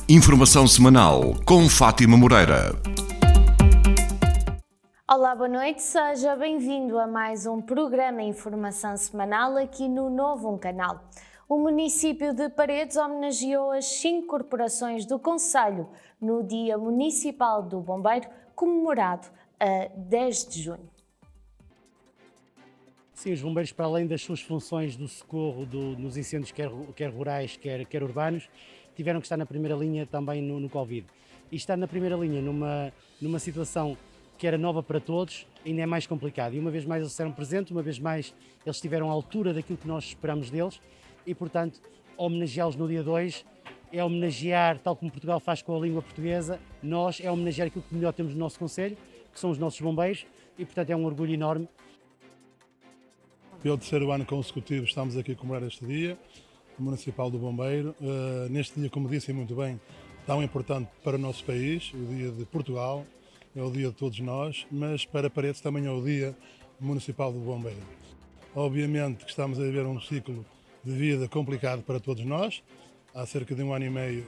Informação semanal com Fátima Moreira. Olá, boa noite, seja bem-vindo a mais um programa Informação Semanal aqui no Novo Canal. O município de Paredes homenageou as 5 corporações do concelho no Dia Municipal do Bombeiro, comemorado a 10 de junho. Sim, os bombeiros, para além das suas funções do socorro nos incêndios, quer rurais, quer urbanos, tiveram que estar na primeira linha também no Covid. E estar na primeira linha numa situação que era nova para todos, ainda é mais complicado. E uma vez mais eles estiveram presentes, uma vez mais eles estiveram à altura daquilo que nós esperamos deles e, portanto, homenageá-los no dia 2 é homenagear, tal como Portugal faz com a língua portuguesa, nós é homenagear aquilo que melhor temos no nosso concelho, que são os nossos bombeiros, e, portanto, é um orgulho enorme. Pelo terceiro ano consecutivo estamos aqui a comemorar este dia municipal do bombeiro. Neste dia, como disse muito bem, tão importante para o nosso país, o dia de Portugal, é o dia de todos nós, mas para Paredes também é o dia municipal do bombeiro. Obviamente que estamos a viver um ciclo de vida complicado para todos nós, há cerca de 1 ano e meio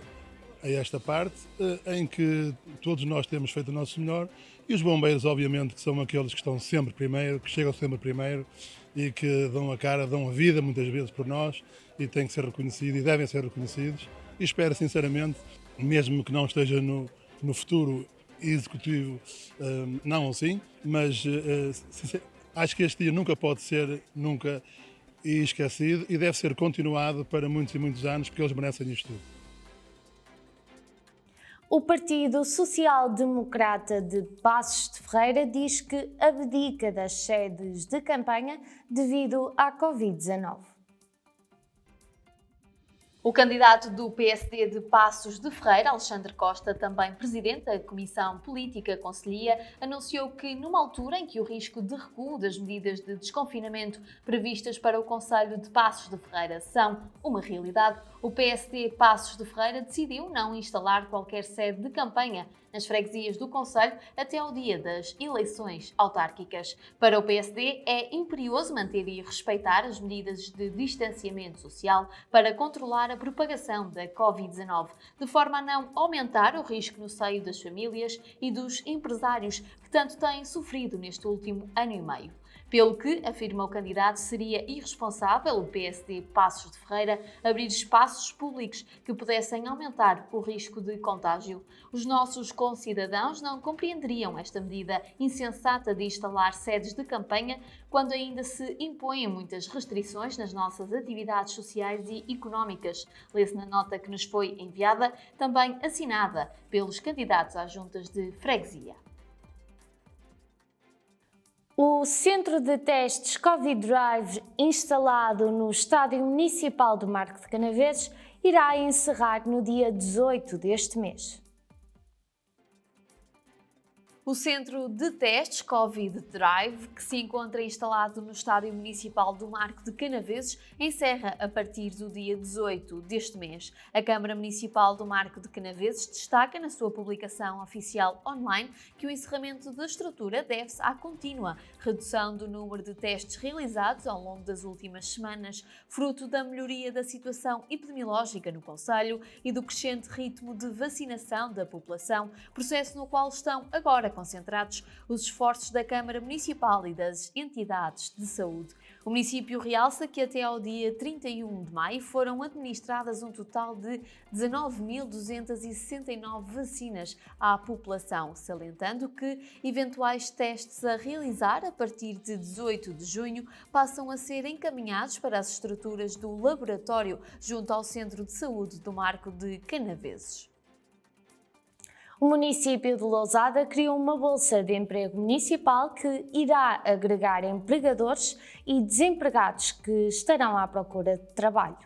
a esta parte, em que todos nós temos feito o nosso melhor e os bombeiros, obviamente, que são aqueles que estão sempre primeiro, que chegam sempre primeiro e que dão a cara, dão a vida muitas vezes por nós e têm que ser reconhecidos e devem ser reconhecidos. E espero sinceramente, mesmo que não esteja no futuro executivo, não assim, mas acho que este dia nunca pode ser esquecido e deve ser continuado para muitos e muitos anos, porque eles merecem isto tudo. O Partido Social Democrata de Passos de Ferreira diz que abdica das sedes de campanha devido à Covid-19. O candidato do PSD de Passos de Ferreira, Alexandre Costa, também presidente da Comissão Política Conselhia, anunciou que, numa altura em que o risco de recuo das medidas de desconfinamento previstas para o concelho de Passos de Ferreira são uma realidade, o PSD Passos de Ferreira decidiu não instalar qualquer sede de campanha nas freguesias do concelho até ao dia das eleições autárquicas. Para o PSD, é imperioso manter e respeitar as medidas de distanciamento social para controlar a propagação da Covid-19, de forma a não aumentar o risco no seio das famílias e dos empresários que tanto têm sofrido neste último ano e meio. Pelo que, afirma o candidato, seria irresponsável o PSD Passos de Ferreira abrir espaços públicos que pudessem aumentar o risco de contágio. Os nossos concidadãos não compreenderiam esta medida insensata de instalar sedes de campanha quando ainda se impõem muitas restrições nas nossas atividades sociais e económicas. Lê-se na nota que nos foi enviada, também assinada pelos candidatos às juntas de freguesia. O Centro de Testes Covid Drive, instalado no Estádio Municipal do Marco de Canaveses, irá encerrar no dia 18 deste mês. O Centro de Testes Covid Drive, que se encontra instalado no Estádio Municipal do Marco de Canaveses, encerra a partir do dia 18 deste mês. A Câmara Municipal do Marco de Canaveses destaca na sua publicação oficial online que o encerramento da estrutura deve-se à contínua redução do número de testes realizados ao longo das últimas semanas, fruto da melhoria da situação epidemiológica no concelho e do crescente ritmo de vacinação da população, processo no qual estão agora concentrados os esforços da Câmara Municipal e das entidades de saúde. O município realça que até ao dia 31 de maio foram administradas um total de 19.269 vacinas à população, salientando que eventuais testes a realizar a partir de 18 de junho passam a ser encaminhados para as estruturas do laboratório junto ao Centro de Saúde do Marco de Canaveses. O município de Lousada criou uma bolsa de emprego municipal que irá agregar empregadores e desempregados que estarão à procura de trabalho.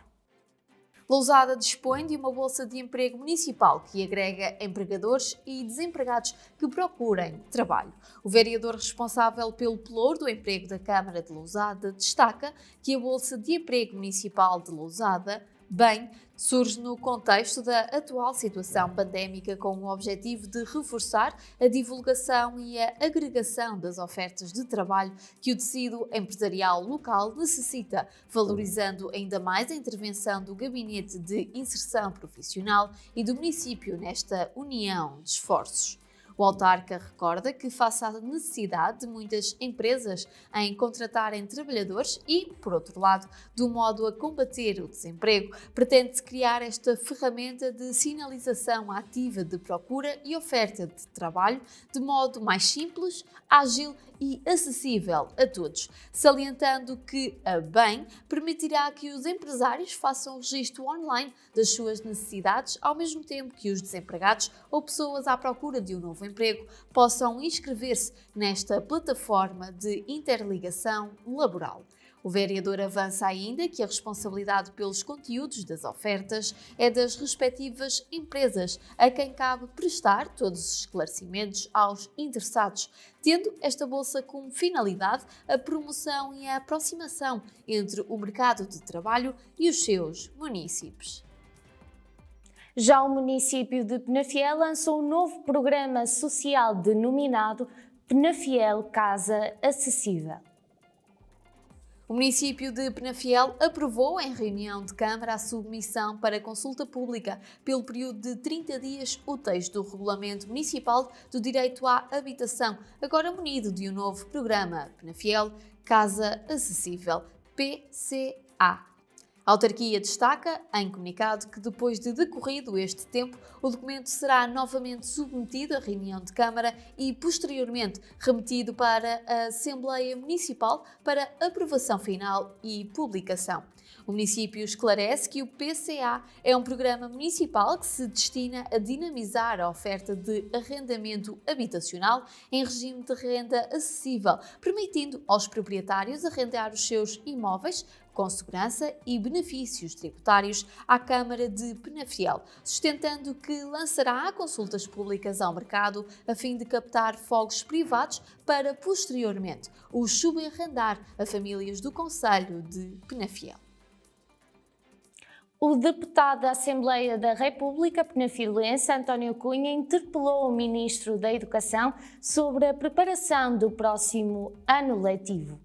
Lousada dispõe de uma bolsa de emprego municipal que agrega empregadores e desempregados que procurem trabalho. O vereador responsável pelo pelouro do emprego da Câmara de Lousada destaca que a bolsa de emprego municipal de Lousada bem Surge no contexto da atual situação pandémica com o objetivo de reforçar a divulgação e a agregação das ofertas de trabalho que o tecido empresarial local necessita, valorizando ainda mais a intervenção do Gabinete de Inserção Profissional e do município nesta união de esforços. O autarca recorda que, face à necessidade de muitas empresas em contratarem trabalhadores e, por outro lado, do modo a combater o desemprego, pretende-se criar esta ferramenta de sinalização ativa de procura e oferta de trabalho de modo mais simples, ágil e acessível a todos, salientando que a BEM permitirá que os empresários façam o registro online das suas necessidades, ao mesmo tempo que os desempregados ou pessoas à procura de um novo emprego possam inscrever-se nesta plataforma de interligação laboral. O vereador avança ainda que a responsabilidade pelos conteúdos das ofertas é das respectivas empresas, a quem cabe prestar todos os esclarecimentos aos interessados, tendo esta bolsa como finalidade a promoção e a aproximação entre o mercado de trabalho e os seus municípios. Já o município de Penafiel lançou um novo programa social denominado Penafiel Casa Acessível. O município de Penafiel aprovou em reunião de Câmara a submissão para consulta pública pelo período de 30 dias úteis do Regulamento Municipal do Direito à Habitação, agora munido de um novo programa Penafiel Casa Acessível, PCA. A autarquia destaca, em comunicado, que depois de decorrido este tempo, o documento será novamente submetido à reunião de Câmara e, posteriormente, remetido para a Assembleia Municipal para aprovação final e publicação. O município esclarece que o PCA é um programa municipal que se destina a dinamizar a oferta de arrendamento habitacional em regime de renda acessível, permitindo aos proprietários arrendar os seus imóveis com segurança e benefícios tributários à Câmara de Penafiel, sustentando que lançará consultas públicas ao mercado a fim de captar fogos privados para, posteriormente, os subarrendar a famílias do concelho de Penafiel. O deputado da Assembleia da República Penafilense, António Cunha, interpelou o Ministro da Educação sobre a preparação do próximo ano letivo.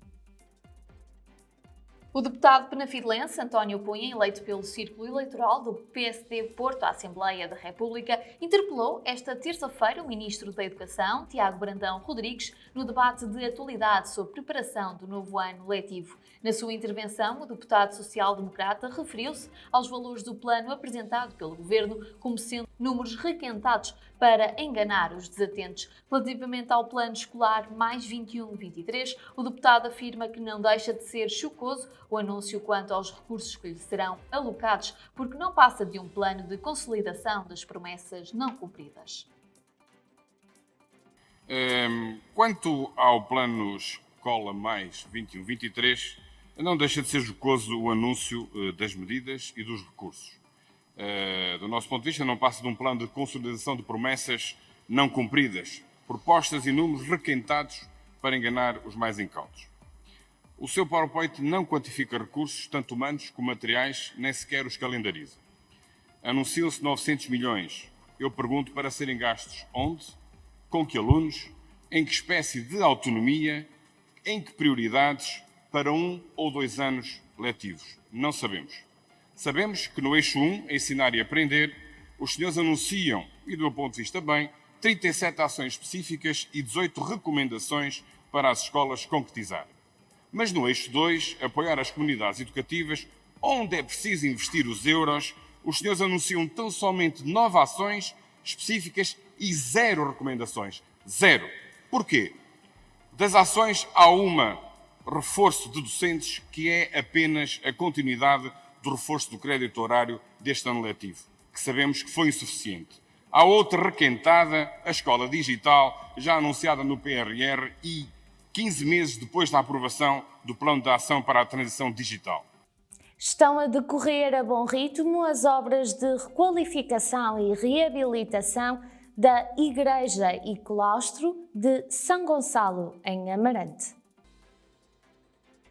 O deputado penafilense António Cunha, eleito pelo Círculo Eleitoral do PSD Porto à Assembleia da República, interpelou esta terça-feira o Ministro da Educação, Tiago Brandão Rodrigues, no debate de atualidade sobre preparação do novo ano letivo. Na sua intervenção, o deputado social-democrata referiu-se aos valores do plano apresentado pelo Governo como sendo números requentados para enganar os desatentos. Relativamente ao plano escolar mais 21-23, o deputado afirma que não deixa de ser chocoso o anúncio quanto aos recursos que lhe serão alocados, porque não passa de um plano de consolidação das promessas não cumpridas. Quanto ao plano Escola Mais 21-23, não deixa de ser jocoso o anúncio das medidas e dos recursos. Do nosso ponto de vista, não passa de um plano de consolidação de promessas não cumpridas, propostas e números requentados para enganar os mais incautos. O seu PowerPoint não quantifica recursos, tanto humanos como materiais, nem sequer os calendariza. Anunciam-se 900 milhões. Eu pergunto para serem gastos onde, com que alunos, em que espécie de autonomia, em que prioridades, para 1 ou 2 anos letivos. Não sabemos. Sabemos que no eixo 1, ensinar e aprender, os senhores anunciam, e do meu ponto de vista bem, 37 ações específicas e 18 recomendações para as escolas concretizar. Mas no eixo 2, apoiar as comunidades educativas, onde é preciso investir os euros, os senhores anunciam tão somente 9 ações específicas e 0 recomendações. 0. Porquê? Das ações há uma, reforço de docentes, que é apenas a continuidade do reforço do crédito horário deste ano letivo, que sabemos que foi insuficiente. Há outra requentada, a escola digital, já anunciada no PRR e 15 meses depois da aprovação do Plano de Ação para a Transição Digital. Estão a decorrer a bom ritmo as obras de requalificação e reabilitação da Igreja e Claustro de São Gonçalo, em Amarante.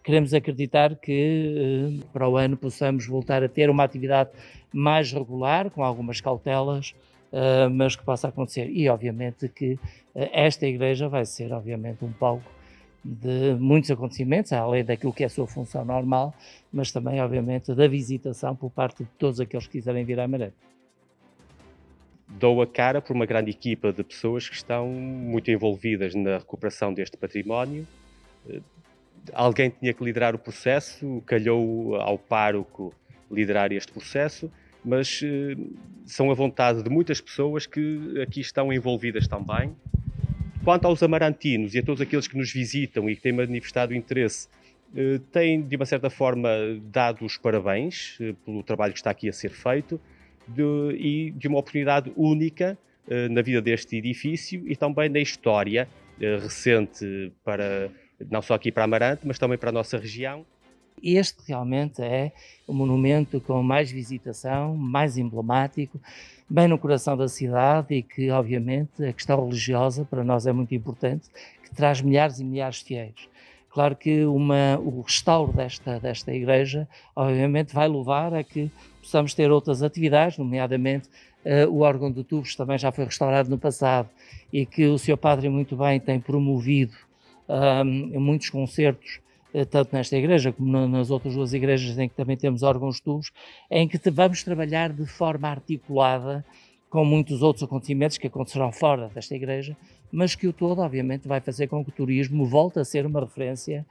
queremos acreditar que para o ano possamos voltar a ter uma atividade mais regular, com algumas cautelas, mas que possa acontecer. E obviamente que esta igreja vai ser obviamente um palco de muitos acontecimentos, além daquilo que é a sua função normal, mas também obviamente da visitação por parte de todos aqueles que quiserem vir à Amarante. Dou a cara por uma grande equipa de pessoas que estão muito envolvidas na recuperação deste património. Alguém tinha que liderar o processo, calhou ao pároco liderar este processo, mas são a vontade de muitas pessoas que aqui estão envolvidas também. Quanto aos amarantinos e a todos aqueles que nos visitam e que têm manifestado interesse, têm de uma certa forma dado os parabéns pelo trabalho que está aqui a ser feito e de uma oportunidade única na vida deste edifício e também na história recente para não só aqui para Amarante, mas também para a nossa região. Este realmente é o monumento com mais visitação, mais emblemático, bem no coração da cidade e que, obviamente, a questão religiosa para nós é muito importante, que traz milhares e milhares de fiéis. Claro que o restauro desta igreja, obviamente, vai levar a que possamos ter outras atividades, nomeadamente o órgão de tubos também já foi restaurado no passado e que o Sr. Padre muito bem tem promovido muitos concertos, tanto nesta igreja como nas outras duas igrejas em que também temos órgãos de tubos, em que vamos trabalhar de forma articulada com muitos outros acontecimentos que acontecerão fora desta igreja, mas que o todo, obviamente, vai fazer com que o turismo volte a ser uma referência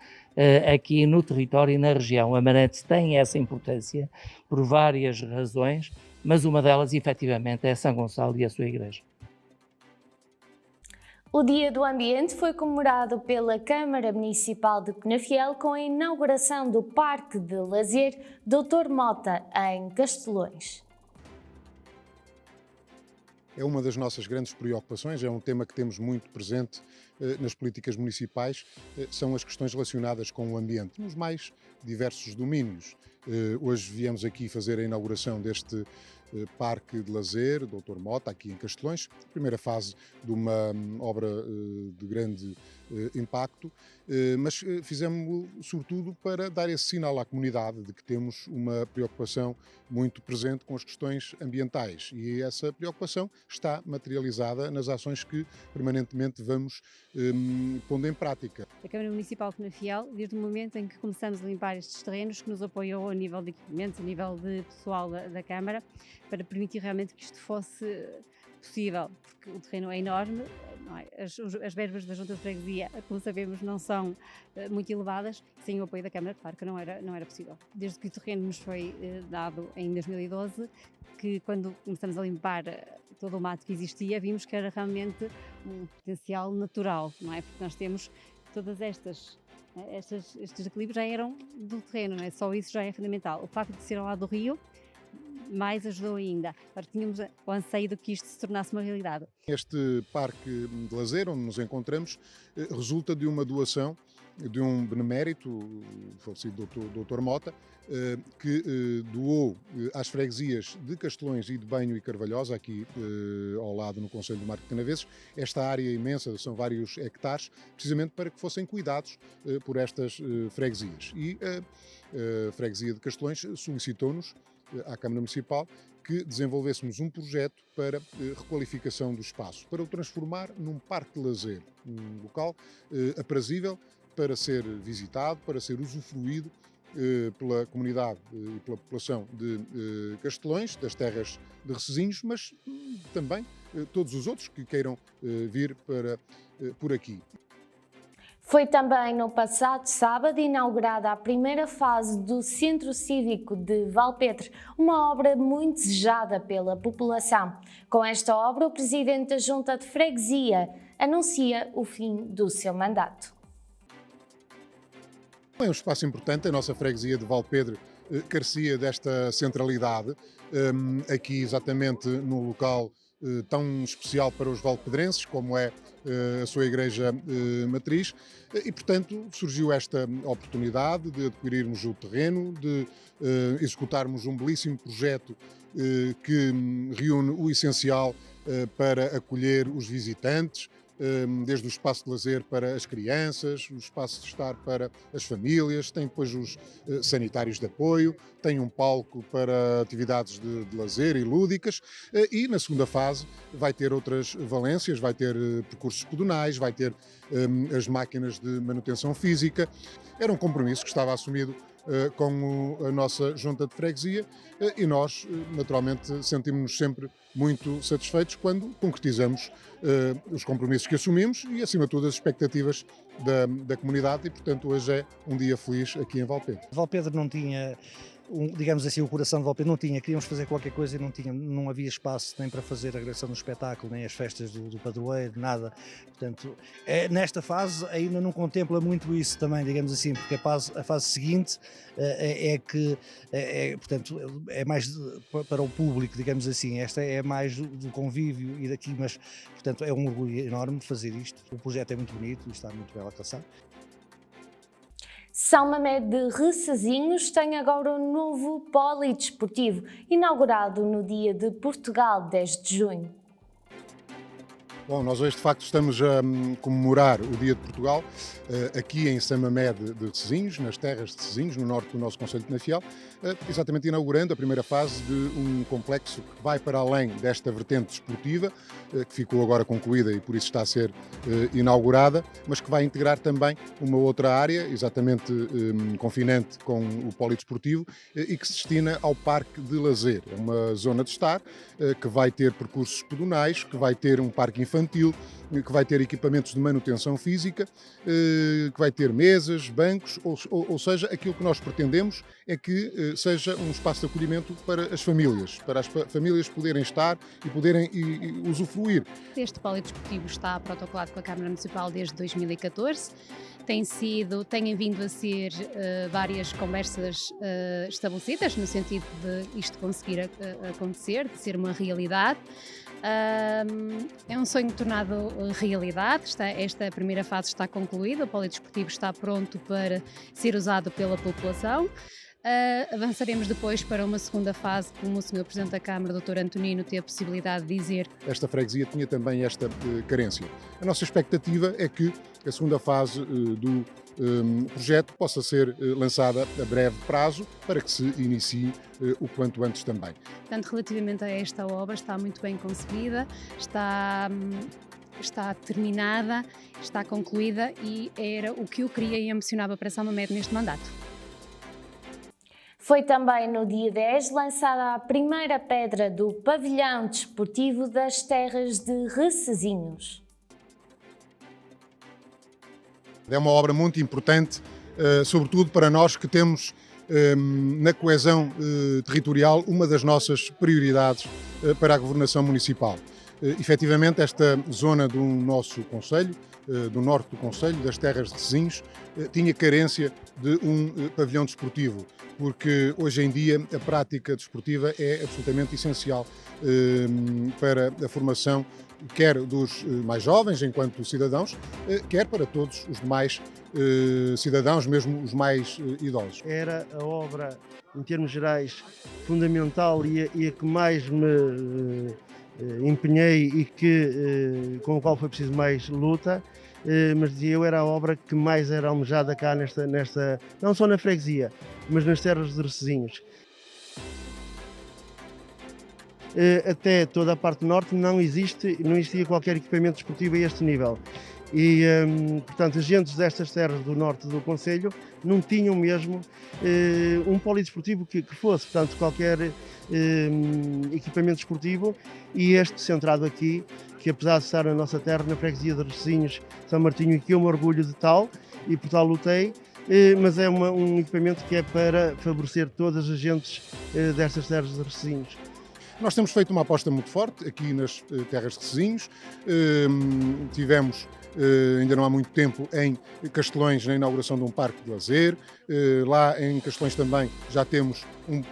aqui no território e na região. Amarante tem essa importância por várias razões, mas uma delas, efetivamente, é São Gonçalo e a sua igreja. O Dia do Ambiente foi comemorado pela Câmara Municipal de Penafiel com a inauguração do Parque de Lazer Dr. Mota, em Castelões. É uma das nossas grandes preocupações, é um tema que temos muito presente nas políticas municipais, são as questões relacionadas com o ambiente, nos mais diversos domínios. Hoje viemos aqui fazer a inauguração deste Parque de Lazer, Dr. Mota, aqui em Castelões, primeira fase de uma obra de grande impacto, mas fizemos sobretudo para dar esse sinal à comunidade de que temos uma preocupação muito presente com as questões ambientais e essa preocupação está materializada nas ações que permanentemente vamos pondo em prática. A Câmara Municipal de Penafiel, desde o momento em que começamos a limpar estes terrenos, que nos apoiou a nível de equipamentos, a nível de pessoal da Câmara, para permitir realmente que isto fosse possível, porque o terreno é enorme, não é? As verbas da Junta de Freguesia, como sabemos, não são muito elevadas, sem o apoio da Câmara, claro que não era possível. Desde que o terreno nos foi dado em 2012, que quando começamos a limpar todo o mato que existia, vimos que era realmente um potencial natural, não é? Porque nós temos todas estes equilíbrios já eram do terreno, não é? Só isso já é fundamental. O facto de ser ao lado do rio, mais ajudou ainda. Agora tínhamos o anseio de que isto se tornasse uma realidade. Este parque de lazer onde nos encontramos resulta de uma doação de um benemérito, o falecido Dr. Mota, que doou às freguesias de Castelões e de Banho e Carvalhosa, aqui ao lado no concelho do Marco de Canaveses, esta área imensa, são vários hectares, precisamente para que fossem cuidados por estas freguesias. E a freguesia de Castelões solicitou-nos à Câmara Municipal que desenvolvêssemos um projeto para requalificação do espaço, para o transformar num parque de lazer, um local aprazível para ser visitado, para ser usufruído pela comunidade e pela população de Castelões, das terras de Recesinhos, mas também todos os outros que queiram vir por aqui. Foi também no passado sábado inaugurada a primeira fase do Centro Cívico de Valpedre, uma obra muito desejada pela população. Com esta obra, o Presidente da Junta de Freguesia anuncia o fim do seu mandato. É um espaço importante, a nossa freguesia de Valpedre carecia desta centralidade, aqui exatamente no local tão especial para os valpedrenses, como é a sua igreja matriz, e portanto surgiu esta oportunidade de adquirirmos o terreno, de executarmos um belíssimo projeto que reúne o essencial para acolher os visitantes, desde o espaço de lazer para as crianças, o espaço de estar para as famílias, tem depois os sanitários de apoio, tem um palco para atividades de lazer e lúdicas, e na segunda fase vai ter outras valências, vai ter percursos pedonais, vai ter as máquinas de manutenção física. Era um compromisso que estava assumido com a nossa junta de freguesia e nós, naturalmente, sentimos-nos sempre muito satisfeitos quando concretizamos os compromissos que assumimos e, acima de tudo, as expectativas da comunidade e, portanto, hoje é um dia feliz aqui em Valpedro. Valpedro não tinha, digamos assim, o coração de Valpedro não tinha, queríamos fazer qualquer coisa e não havia espaço nem para fazer a regressão do espetáculo, nem as festas do padroeiro, nada. Portanto, nesta fase ainda não contempla muito isso também, digamos assim, porque a fase seguinte portanto, é mais para o público, digamos assim. Esta é mais do convívio e daqui, mas, portanto, é um orgulho enorme fazer isto. O projeto é muito bonito e está muito bem alcançado. São Mamede de Recezinhos tem agora um novo polidesportivo, inaugurado no Dia de Portugal, 10 de junho. Bom, nós hoje de facto estamos a comemorar o Dia de Portugal aqui em São Mamede de Recezinhos, nas terras de Recezinhos, no norte do nosso concelho de Penafiel, exatamente inaugurando a primeira fase de um complexo que vai para além desta vertente desportiva, que ficou agora concluída e por isso está a ser inaugurada, mas que vai integrar também uma outra área, exatamente confinante com o polidesportivo e que se destina ao parque de lazer. É uma zona de estar que vai ter percursos pedonais, que vai ter um parque infantil, que vai ter equipamentos de manutenção física, que vai ter mesas, bancos, ou seja, aquilo que nós pretendemos é que seja um espaço de acolhimento para as famílias poderem estar e poderem usufruir. Este polidesportivo está protocolado com a Câmara Municipal desde 2014. Têm vindo a ser várias conversas estabelecidas no sentido de isto conseguir acontecer, de ser uma realidade. É um sonho tornado realidade. Esta primeira fase está concluída, o polidesportivo está pronto para ser usado pela população. Avançaremos depois para uma segunda fase, como o Sr. Presidente da Câmara, Dr. Antonino, teve a possibilidade de dizer. Esta freguesia tinha também esta carência. A nossa expectativa é que a segunda fase do projeto possa ser lançada a breve prazo para que se inicie o quanto antes também. Portanto, relativamente a esta obra, está muito bem concebida, está terminada, está concluída e era o que eu queria e ambicionava para São Mamede neste mandato. Foi também no dia 10 lançada a primeira pedra do pavilhão desportivo das terras de Recezinhos. É uma obra muito importante, sobretudo para nós que temos na coesão territorial uma das nossas prioridades para a governação municipal. Efetivamente, esta zona do nosso concelho, do norte do concelho, das terras de Recezinhos, tinha carência de um pavilhão desportivo, porque hoje em dia a prática desportiva é absolutamente essencial para a formação quer dos mais jovens enquanto cidadãos, quer para todos os demais cidadãos, mesmo os mais idosos. Era a obra, em termos gerais, fundamental e a que mais me empenhei e com a qual foi preciso mais luta, mas dizia eu, era a obra que mais era almejada cá nesta não só na freguesia, mas nas terras de Recezinhos. Até toda a parte norte não existia qualquer equipamento desportivo a este nível. E, portanto, as gentes destas terras do norte do concelho não tinham mesmo um polidesportivo que fosse, portanto, qualquer equipamento desportivo, e este centrado aqui, que apesar de estar na nossa terra, na freguesia de Recezinhos, São Martinho, e que eu me orgulho de tal, e por tal lutei, mas é um equipamento que é para favorecer todas as gentes destas terras de Recezinhos. Nós temos feito uma aposta muito forte aqui nas terras de Recezinhos. Tivemos, ainda não há muito tempo, em Castelões, na inauguração de um parque de lazer. Lá em Castelões também já temos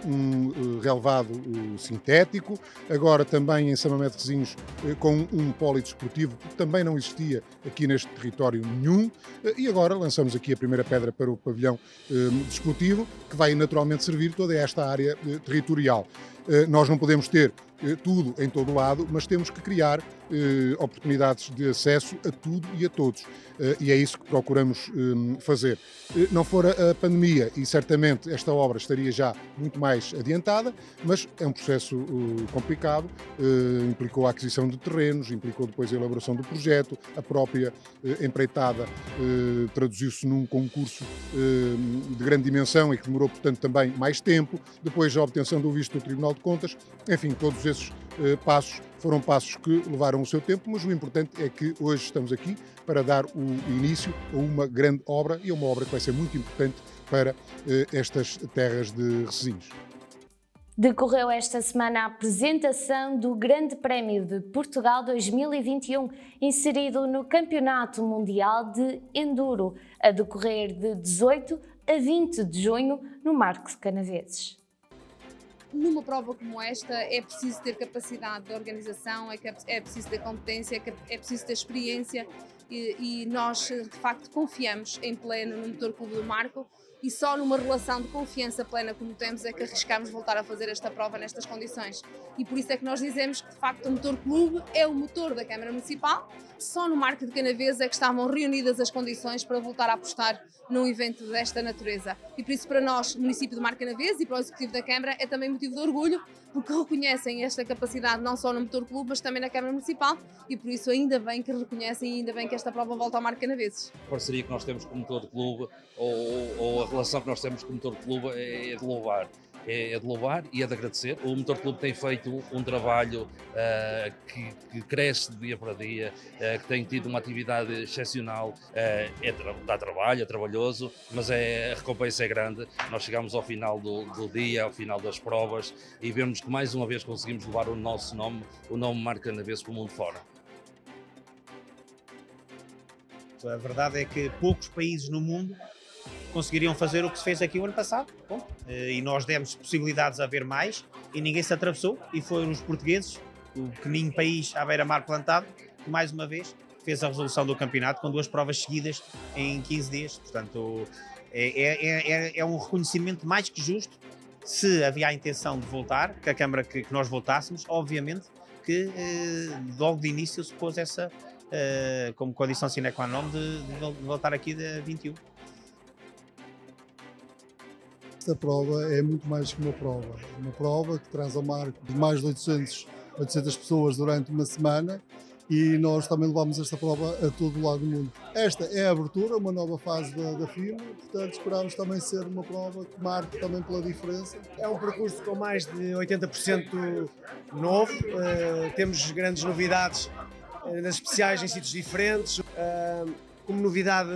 um relevado sintético. Agora também em São Mamede de Recezinhos com um polidesportivo que também não existia aqui neste território nenhum. E agora lançamos aqui a primeira pedra para o pavilhão desportivo, que vai naturalmente servir toda esta área territorial. Nós não podemos ter tudo em todo lado, mas temos que criar oportunidades de acesso a tudo e a todos. E é isso que procuramos fazer. Não fora a pandemia, e certamente esta obra estaria já muito mais adiantada, mas é um processo complicado, implicou a aquisição de terrenos, implicou depois a elaboração do projeto, a própria empreitada traduziu-se num concurso de grande dimensão e que demorou, portanto, também mais tempo, depois a obtenção do visto do Tribunal de Contas, enfim, todos esses passos foram passos que levaram o seu tempo, mas o importante é que hoje estamos aqui para dar o início a uma grande obra e a uma obra que vai ser muito importante para estas terras de Resesinhos. Decorreu esta semana a apresentação do Grande Prémio de Portugal 2021, inserido no Campeonato Mundial de Enduro, a decorrer de 18 a 20 de junho no Marco de Canaveses. Numa prova como esta é preciso ter capacidade de organização, é preciso ter competência, é preciso ter experiência e nós de facto confiamos em pleno no Motor Clube do Marco e só numa relação de confiança plena como temos é que arriscamos voltar a fazer esta prova nestas condições. E por isso é que nós dizemos que de facto o Motor Clube é o motor da Câmara Municipal, só no Marco de Canaveses é que estavam reunidas as condições para voltar a apostar num evento desta natureza. E por isso para nós, município de Marco de Canaveses e para o Executivo da Câmara é também motivo de orgulho, porque reconhecem esta capacidade não só no Motor Clube, mas também na Câmara Municipal e por isso ainda bem que reconhecem e ainda bem que esta prova volta ao Marco de Canaveses. A parceria que nós temos com o Motor Clube ou a relação que nós temos com o Motor Clube é de louvar. É de louvar e é de agradecer. O Motor Clube tem feito um trabalho que cresce de dia para dia, que tem tido uma atividade excepcional, dá trabalho, é trabalhoso, mas a recompensa é grande. Nós chegamos ao final do dia, ao final das provas e vemos que mais uma vez conseguimos levar o nosso nome, o nome Marco Canaveses, para o mundo fora. A verdade é que poucos países no mundo conseguiriam fazer o que se fez aqui o ano passado. Bom, e nós demos possibilidades a ver mais e ninguém se atravessou e foram os portugueses, o pequenino país à beira-mar plantado, que mais uma vez fez a resolução do campeonato com 2 provas seguidas em 15 dias. Portanto, é um reconhecimento mais que justo. Se havia a intenção de voltar, que a Câmara que nós voltássemos, obviamente que logo de início se pôs essa como condição sine qua non de voltar aqui de 21. Esta prova é muito mais que uma prova que traz ao Marco de mais de 800 pessoas durante uma semana e nós também levamos esta prova a todo o lado do mundo. Esta é a abertura, uma nova fase da FIM, portanto esperamos também ser uma prova que marque também pela diferença. É um percurso com mais de 80% novo, temos grandes novidades nas especiais em sítios diferentes, como novidade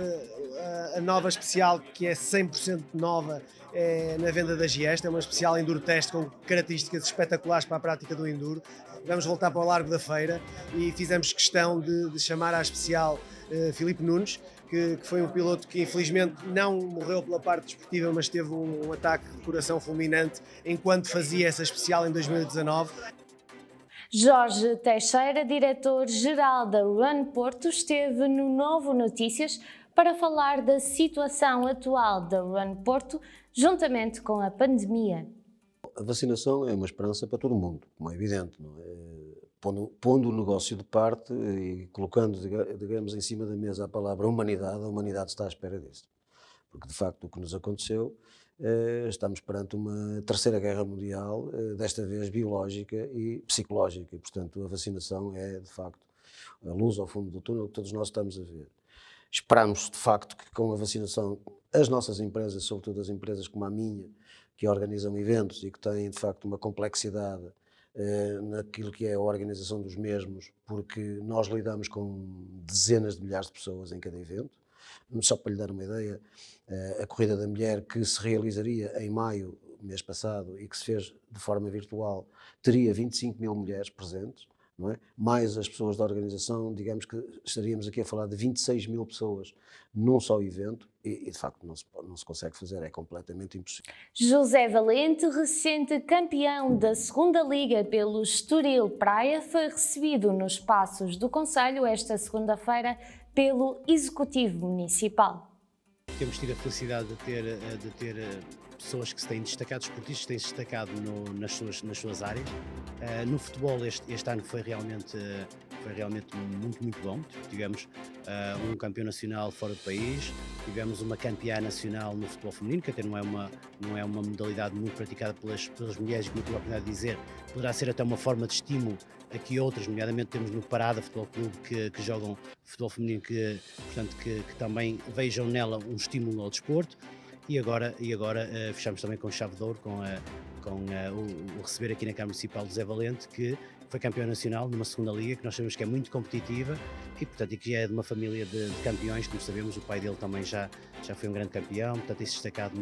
a nova especial que é 100% nova é na venda da Giesta, é uma especial Enduro Test com características espetaculares para a prática do Enduro. Vamos voltar para o Largo da Feira e fizemos questão de chamar à especial Filipe Nunes, que foi um piloto que infelizmente não morreu pela parte desportiva, mas teve um ataque de coração fulminante enquanto fazia essa especial em 2019. Jorge Teixeira, diretor-geral da Run Porto, esteve no Novo Notícias para falar da situação atual da Run Porto, juntamente com a pandemia. A vacinação é uma esperança para todo o mundo, como é evidente, não é? Pondo o negócio de parte e colocando, digamos, em cima da mesa a palavra humanidade, a humanidade está à espera disso. Porque, de facto, o que nos aconteceu, estamos perante uma terceira guerra mundial, desta vez biológica e psicológica, e, portanto, a vacinação é, de facto, a luz ao fundo do túnel que todos nós estamos a ver. Esperamos, de facto, que com a vacinação as nossas empresas, sobretudo as empresas como a minha, que organizam eventos e que têm, de facto, uma complexidade naquilo que é a organização dos mesmos, porque nós lidamos com dezenas de milhares de pessoas em cada evento. Só para lhe dar uma ideia, a Corrida da Mulher, que se realizaria em maio, mês passado, e que se fez de forma virtual, teria 25 mil mulheres presentes, não é? Mais as pessoas da organização, digamos que estaríamos aqui a falar de 26 mil pessoas num só evento e de facto não se consegue fazer, é completamente impossível. José Valente, recente campeão da Segunda Liga pelo Estoril Praia, foi recebido nos Passos do Concelho esta segunda-feira pelo Executivo Municipal. temos tido a felicidade de ter pessoas que se têm destacado, esportistas que têm se destacado nas suas áreas. No futebol este ano foi realmente muito bom. Tivemos um campeão nacional fora do país, tivemos uma campeã nacional no futebol feminino, que até não é uma modalidade muito praticada pelas mulheres, e como eu tive a oportunidade de dizer, poderá ser até uma forma de estímulo a que outras, nomeadamente temos no Parada Futebol Clube que jogam futebol feminino, portanto, que também vejam nela um estímulo ao desporto. E agora fechamos também com chave de ouro, com o receber aqui na Câmara Municipal do Zé Valente, que foi campeão nacional numa segunda liga, que nós sabemos que é muito competitiva e, portanto, que é de uma família de campeões, como sabemos. O pai dele também já foi um grande campeão, portanto, tem-se destacado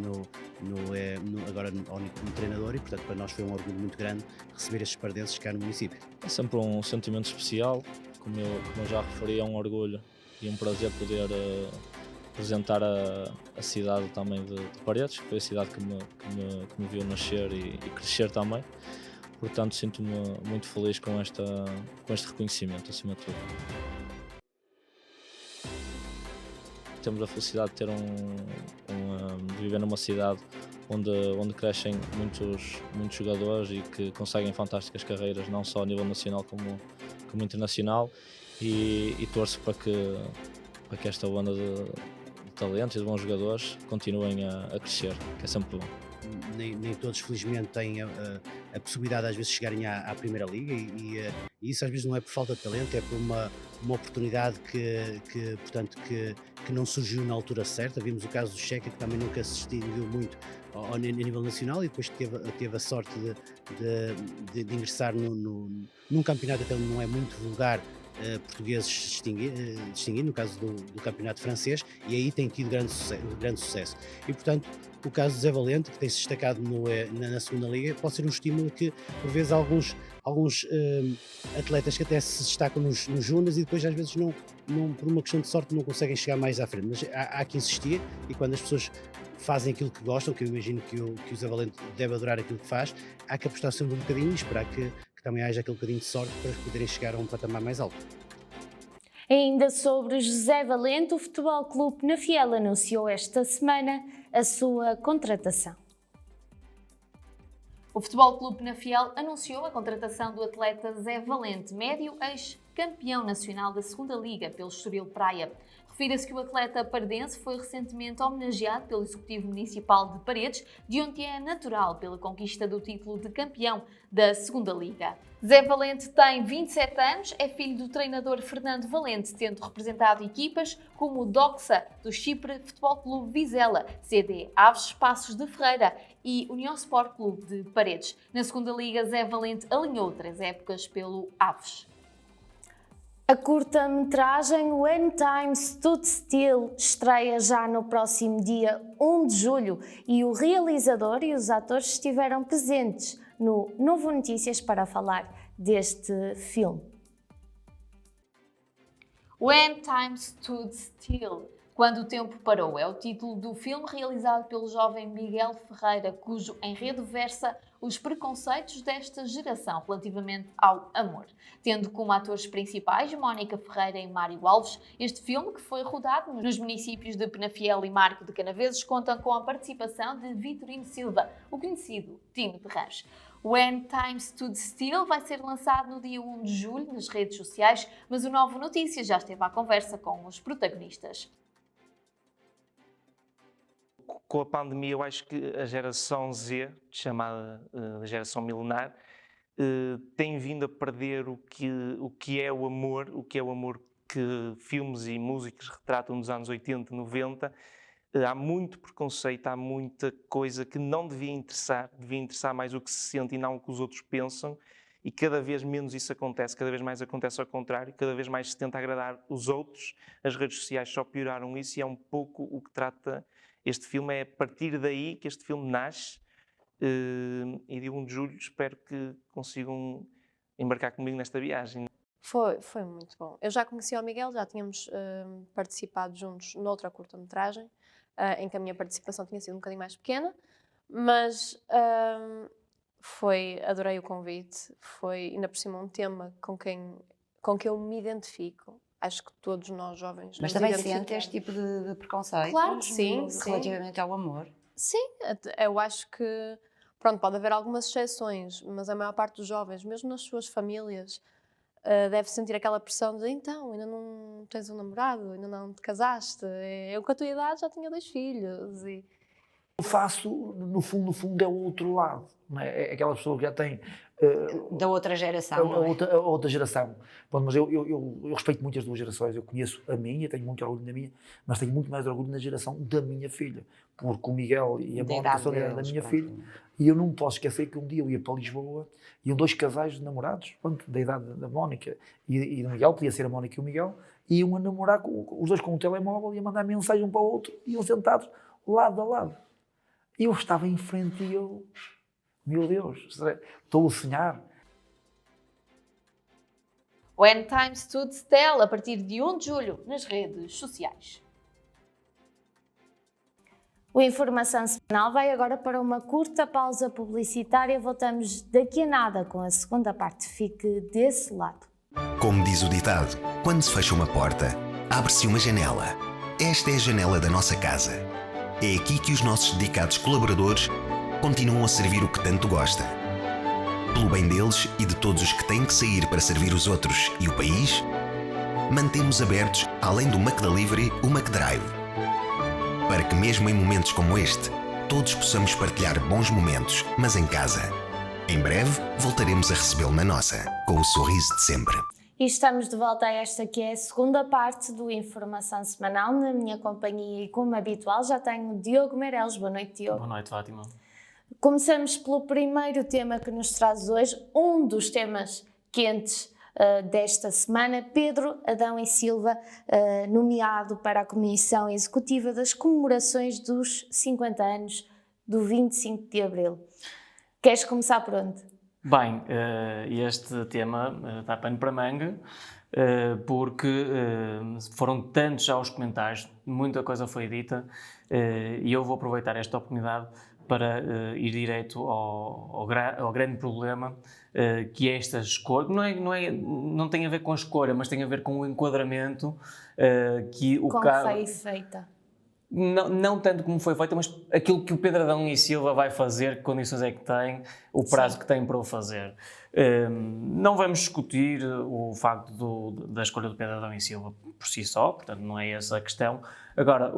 agora como treinador, e, portanto, para nós foi um orgulho muito grande receber estes pardenses cá no município. É sempre um sentimento especial, como eu já referi, é um orgulho e um prazer poder representar a cidade também de Paredes, que foi a cidade que me viu nascer e crescer também. Portanto, sinto-me muito feliz com este reconhecimento, acima de tudo. Temos a felicidade de ter de viver numa cidade onde crescem muitos jogadores e que conseguem fantásticas carreiras, não só a nível nacional como internacional, e torço para que esta onda de talentos e de bons jogadores continuem a crescer, que é sempre bom. Nem todos, felizmente, têm a possibilidade às vezes de chegarem à Primeira Liga, e isso às vezes não é por falta de talento, é por uma oportunidade que não surgiu na altura certa. Vimos o caso do Checa, que também nunca se distinguiu muito a nível nacional, e depois teve a sorte de ingressar num campeonato até onde não é muito vulgar portugueses distinguir, no caso do campeonato francês, e aí tem tido grande sucesso. E, portanto, o caso do Zé Valente, que tem-se destacado na segunda liga, pode ser um estímulo que, por vezes, alguns atletas que até se destacam nos júniores e depois, às vezes, por uma questão de sorte, não conseguem chegar mais à frente. Mas há que insistir, e quando as pessoas fazem aquilo que gostam, que eu imagino que o Zé Valente deve adorar aquilo que faz, há que apostar sempre um bocadinho e esperar que também haja aquele bocadinho de sorte para poderem chegar a um patamar mais alto. Ainda sobre José Valente, o Futebol Clube Penafiel anunciou esta semana a sua contratação. O Futebol Clube Penafiel anunciou a contratação do atleta Zé Valente, médio ex-campeão nacional da segunda Liga pelo Estoril Praia. Refira-se que o atleta paredense foi recentemente homenageado pelo Executivo Municipal de Paredes, de onde é natural, pela conquista do título de campeão da segunda Liga. Zé Valente tem 27 anos, é filho do treinador Fernando Valente, tendo representado equipas como o Doxa, do Chipre Futebol Clube Vizela, CD Aves Passos de Ferreira e União Sport Clube de Paredes. Na segunda Liga, Zé Valente alinhou 3 épocas pelo Aves. A curta-metragem When Time Stood Still estreia já no próximo dia 1 de julho e o realizador e os atores estiveram presentes no Novo Notícias para falar deste filme. When Time Stood Still, Quando o Tempo Parou, é o título do filme realizado pelo jovem Miguel Ferreira, cujo enredo versa os preconceitos desta geração relativamente ao amor. Tendo como atores principais Mónica Ferreira e Mário Alves, este filme, que foi rodado nos municípios de Penafiel e Marco de Canaveses, conta com a participação de Vitorino Silva, o conhecido Tino de Rãs. When Time Stood Still vai ser lançado no dia 1 de julho nas redes sociais, mas o Novo Notícias já esteve à conversa com os protagonistas. Com a pandemia, eu acho que a geração Z, chamada geração milenar, tem vindo a perder o que é o amor que filmes e músicas retratam nos anos 80 e 90. Há muito preconceito, há muita coisa que não devia interessar mais o que se sente e não o que os outros pensam, e cada vez menos isso acontece, cada vez mais acontece ao contrário, cada vez mais se tenta agradar os outros. As redes sociais só pioraram isso, e é um pouco o que trata este filme. É a partir daí que este filme nasce, e de 1 de julho espero que consigam embarcar comigo nesta viagem. Foi muito bom. Eu já conhecia o Miguel, já tínhamos participado juntos noutra curta-metragem, em que a minha participação tinha sido um bocadinho mais pequena, mas adorei o convite, foi ainda por cima um tema com que eu me identifico. acho que todos nós jovens Mas nos também identificamos. sente este tipo de preconceito Claro que sim, sim. relativamente ao amor? Sim, eu acho que, pronto, pode haver algumas exceções, mas a maior parte dos jovens, mesmo nas suas famílias, deve sentir aquela pressão de então, ainda não tens um namorado, ainda não te casaste, eu com a tua idade já tinha 2 filhos e... Eu faço, no fundo é o outro lado, não é? É aquela pessoa que já tem... Da outra geração, não é? A outra geração. Bom, mas eu respeito muito as duas gerações, eu conheço a minha, tenho muito orgulho na minha, mas tenho muito mais orgulho na geração da minha filha, porque o Miguel e a Mónica são da idade da minha filha, e eu não posso esquecer que um dia eu ia para Lisboa, iam 2 casais de namorados, pronto, da idade da Mónica e do Miguel, podia ser a Mónica e o Miguel, e iam a namorar, os dois com um telemóvel, e a mandar mensagem um para o outro, e iam sentados lado a lado. Eu estava em frente e eu, meu Deus, estou a sonhar. When Time Stood Still, a partir de 1 de julho, nas redes sociais. O Informação Semanal vai agora para uma curta pausa publicitária. Voltamos daqui a nada com a segunda parte. Fique desse lado. Como diz o ditado, quando se fecha uma porta, abre-se uma janela. Esta é a janela da nossa casa. É aqui que os nossos dedicados colaboradores continuam a servir o que tanto gosta. Pelo bem deles e de todos os que têm que sair para servir os outros e o país, mantemos abertos, além do McDelivery, o McDrive. Para que mesmo em momentos como este, todos possamos partilhar bons momentos, mas em casa. Em breve, voltaremos a recebê-lo na nossa, com o sorriso de sempre. E estamos de volta a esta que é a segunda parte do Informação Semanal. Na minha companhia e como habitual já tenho o Diogo Meireles. Boa noite, Diogo. Boa noite, Fátima. Começamos pelo primeiro tema que nos traz hoje, um dos temas quentes desta semana. Pedro Adão e Silva, nomeado para a Comissão Executiva das Comemorações dos 50 anos do 25 de Abril. Queres começar por onde? Bem, este tema dá pano para manga, porque foram tantos já os comentários, muita coisa foi dita, e eu vou aproveitar esta oportunidade para ir direto ao grande problema, que é esta escolha. Não tem a ver com a escolha, mas tem a ver com o enquadramento que o cargo... Como foi feita? Não tanto como foi feita, mas aquilo que o Pedro Adão e Silva vai fazer, que condições é que tem, o prazo que tem para o fazer. Não vamos discutir o facto da escolha do Pedro Adão e Silva por si só, portanto não é essa a questão. Agora,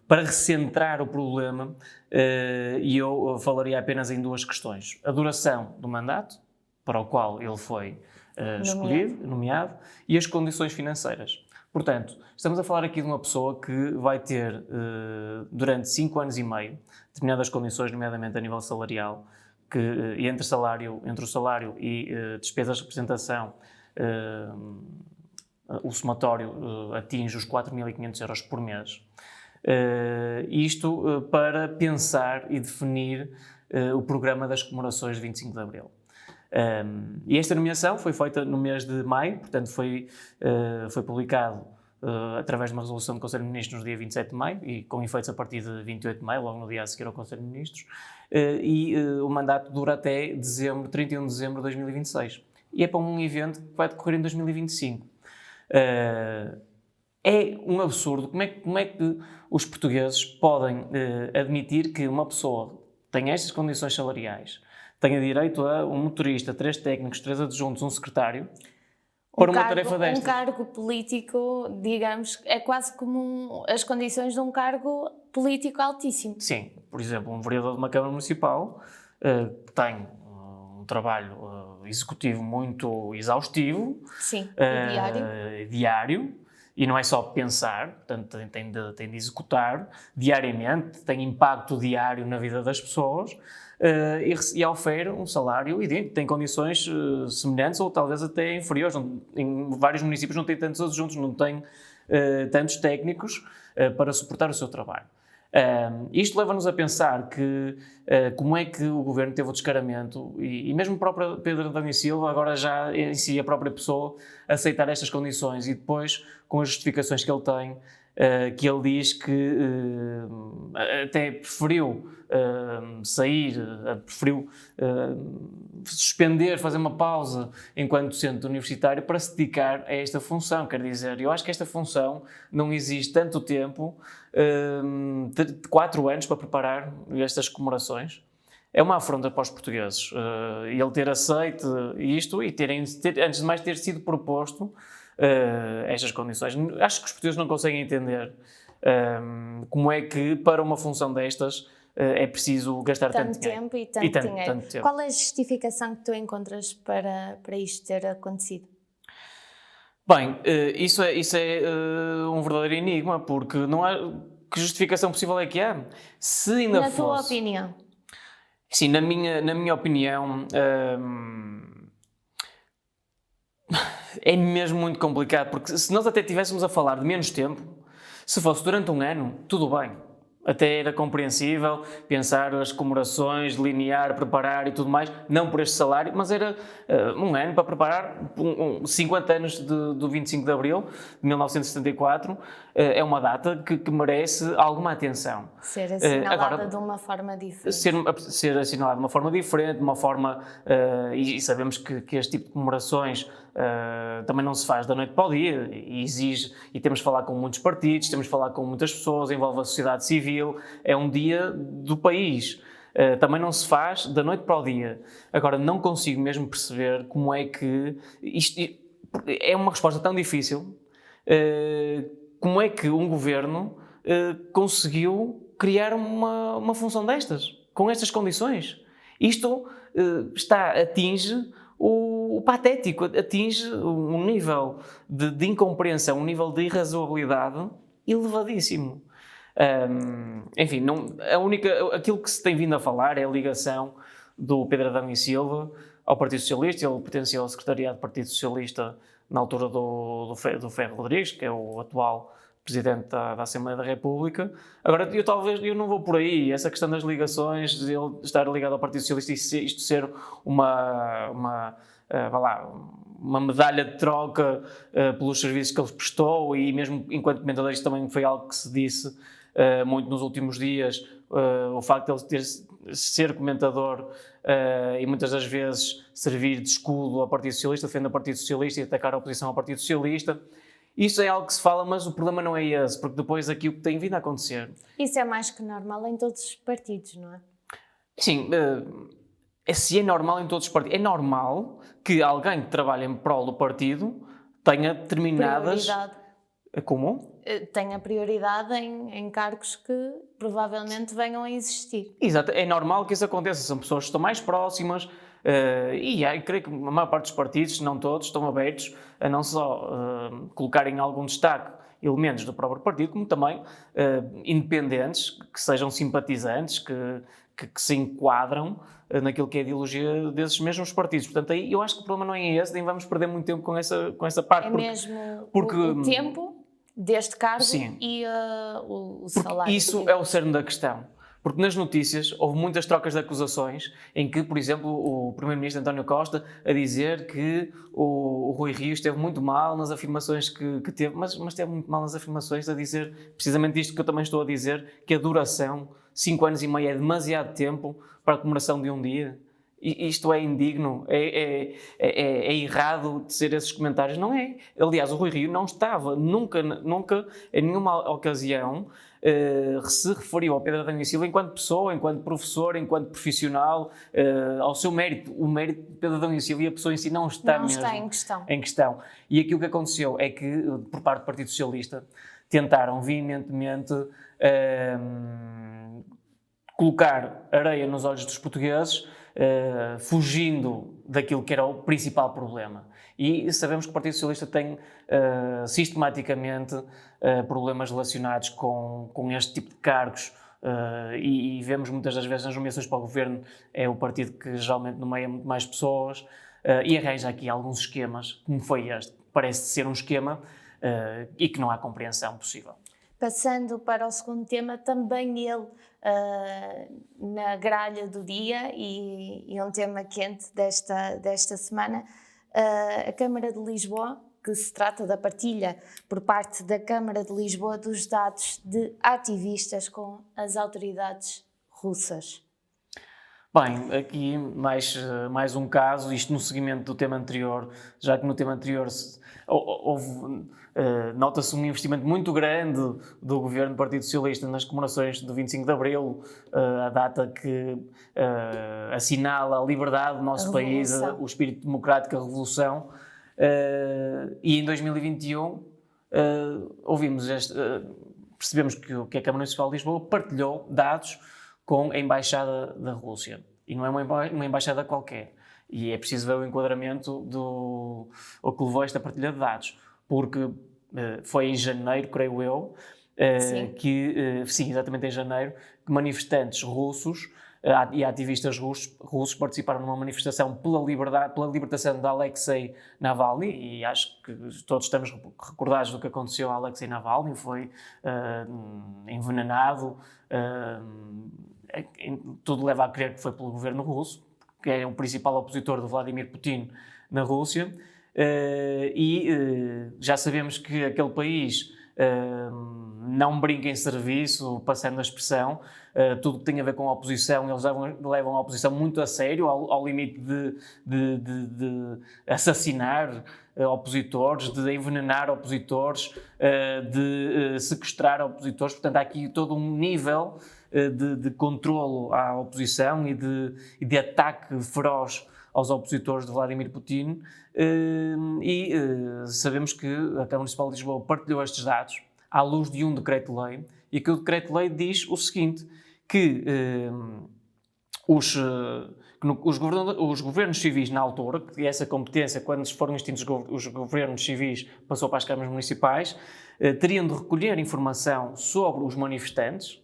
para recentrar o problema, eu falaria apenas em 2 questões. A duração do mandato, para o qual ele foi escolhido, nomeado, e as condições financeiras. Portanto, estamos a falar aqui de uma pessoa que vai ter, durante 5 anos e meio, determinadas condições, nomeadamente a nível salarial, que entre o salário e despesas de representação, o somatório atinge os 4.500 euros por mês. Isto para pensar e definir o programa das comemorações de 25 de Abril. E esta nomeação foi feita no mês de maio, portanto foi publicado através de uma resolução do Conselho de Ministros no dia 27 de maio e com efeitos a partir de 28 de maio, logo no dia a seguir ao Conselho de Ministros, e o mandato dura até 31 de dezembro de 2026. E é para um evento que vai decorrer em 2025. É um absurdo. Como é que os portugueses podem admitir que uma pessoa tem estas condições salariais, tenha direito a um motorista, 3 técnicos, 3 adjuntos, um secretário, para uma tarefa destas? Um cargo político, digamos, é quase como as condições de um cargo político altíssimo. Sim, por exemplo, um vereador de uma Câmara Municipal que tem um trabalho executivo muito exaustivo. Sim, diário. E não é só pensar, portanto tem de executar diariamente, tem impacto diário na vida das pessoas e oferece um salário e tem condições semelhantes ou talvez até inferiores. Em vários municípios não tem tantos adjuntos, não tem tantos técnicos para suportar o seu trabalho. Isto leva-nos a pensar que como é que o governo teve o descaramento e mesmo o próprio Pedro Adão e Silva, agora já em si a própria pessoa, aceitar estas condições e depois, com as justificações que ele tem, que ele diz que até preferiu preferiu suspender, fazer uma pausa enquanto docente universitário para se dedicar a esta função. Quer dizer, eu acho que esta função não existe tanto tempo, 4 anos para preparar estas comemorações. É uma afronta para os portugueses. Ele ter aceito isto e antes de mais, ter sido proposto estas condições. Acho que os portugueses não conseguem entender como é que, para uma função destas, é preciso gastar tanto tempo e tanto dinheiro. Tanto tempo. Qual é a justificação que tu encontras para isto ter acontecido? Bem, isso é um verdadeiro enigma, porque não há... Que justificação possível é que há? Se ainda Na fosse... tua opinião? Sim, na minha opinião, é mesmo muito complicado, porque se nós até estivéssemos a falar de menos tempo, se fosse durante um ano, tudo bem. Até era compreensível pensar as comemorações, delinear, preparar e tudo mais, não por este salário, mas era um ano para preparar 50 anos do 25 de Abril de 1974, é uma data que merece alguma atenção. Ser assinalada de uma forma diferente. Ser assinalada de uma forma diferente, de uma forma... e sabemos que este tipo de comemorações também não se faz da noite para o dia, e exige, e temos de falar com muitos partidos, temos de falar com muitas pessoas, envolve a sociedade civil, é um dia do país. Também não se faz da noite para o dia. Agora, não consigo mesmo perceber como é que... Isto é uma resposta tão difícil. Como é que um governo conseguiu criar uma função destas, com estas condições? Isto atinge o patético, atinge um nível de incompreensão, um nível de irrazoabilidade elevadíssimo. Enfim, aquilo que se tem vindo a falar é a ligação do Pedro Adão e Silva ao Partido Socialista. Ele pertencia ao secretariado do Partido Socialista na altura do Ferro Rodrigues, que é o atual Presidente da Assembleia da República. Agora, eu não vou por aí, essa questão das ligações, de ele estar ligado ao Partido Socialista e isto ser uma medalha de troca pelos serviços que ele prestou, e mesmo enquanto comentador isto também foi algo que se disse muito nos últimos dias, o facto de ele ser comentador e muitas das vezes servir de escudo ao Partido Socialista, defender o Partido Socialista e atacar a oposição ao Partido Socialista. Isso é algo que se fala, mas o problema não é esse, porque depois aqui o que tem vindo a acontecer... Isso é mais que normal em todos os partidos, não é? Sim, se é normal em todos os partidos. É normal que alguém que trabalha em prol do partido tenha determinadas... Prioridade. Como? Tenha prioridade em cargos que provavelmente venham a existir. Exato, é normal que isso aconteça. São pessoas que estão mais próximas, e creio que a maior parte dos partidos, não todos, estão abertos a não só colocar em algum destaque elementos do próprio partido, como também independentes, que sejam simpatizantes, que se enquadram naquilo que é a ideologia desses mesmos partidos. Portanto, aí eu acho que o problema não é esse, nem vamos perder muito tempo com essa parte. É mesmo o tempo deste cargo. Sim. E o porque salário. Isso é o cerne da questão. Porque nas notícias houve muitas trocas de acusações em que, por exemplo, o Primeiro-Ministro António Costa a dizer que o Rui Rio esteve muito mal nas afirmações que teve, mas esteve muito mal nas afirmações a dizer precisamente isto que eu também estou a dizer, que a duração, 5 anos e meio, é demasiado tempo para a comemoração de um dia. E isto é indigno, é errado de ser esses comentários. Não é. Aliás, o Rui Rio não estava, nunca, em nenhuma ocasião, se referiu ao Pedro Adão e Silva enquanto pessoa, enquanto professor, enquanto profissional, ao seu mérito. O mérito de Pedro Adão e Silva e a pessoa em si não está em questão. E aquilo que aconteceu é que, por parte do Partido Socialista, tentaram veementemente colocar areia nos olhos dos portugueses, fugindo daquilo que era o principal problema. E sabemos que o Partido Socialista tem sistematicamente problemas relacionados com este tipo de cargos, e vemos muitas das vezes nas nomeações para o governo, é o partido que geralmente nomeia muito mais pessoas e arranja aqui alguns esquemas, como foi este, parece ser um esquema e que não há compreensão possível. Passando para o segundo tema, também ele na gralha do dia e um tema quente desta semana, a Câmara de Lisboa que se trata da partilha por parte da Câmara de Lisboa dos dados de ativistas com as autoridades russas. Bem, aqui mais um caso, isto no seguimento do tema anterior, já que no tema anterior nota-se um investimento muito grande do governo do Partido Socialista nas comemorações do 25 de Abril, a data que assinala a liberdade do nosso país, o espírito democrático, a revolução, e em 2021 percebemos que a Câmara Municipal de Lisboa partilhou dados com a Embaixada da Rússia. E não é uma embaixada qualquer. E é preciso ver o enquadramento o que levou a esta partilha de dados. Porque foi em janeiro, creio eu, sim, exatamente em janeiro, que manifestantes russos e ativistas russos participaram numa manifestação pela libertação de Alexei Navalny, e acho que todos estamos recordados do que aconteceu a Alexei Navalny. Foi envenenado, tudo leva a crer que foi pelo governo russo, que é o principal opositor de Vladimir Putin na Rússia, já sabemos que aquele país não brinca em serviço, passando a expressão, tudo que tem a ver com a oposição, eles levam a oposição muito a sério, ao limite de assassinar opositores, de envenenar opositores, de sequestrar opositores. Portanto, há aqui todo um nível de controlo à oposição e de ataque feroz aos opositores de Vladimir Putin, sabemos que a Câmara Municipal de Lisboa partilhou estes dados à luz de um decreto-lei, e que o decreto-lei diz o seguinte, que os governos civis na altura, que essa competência, quando foram extintos os governos civis, passou para as câmaras municipais, teriam de recolher informação sobre os manifestantes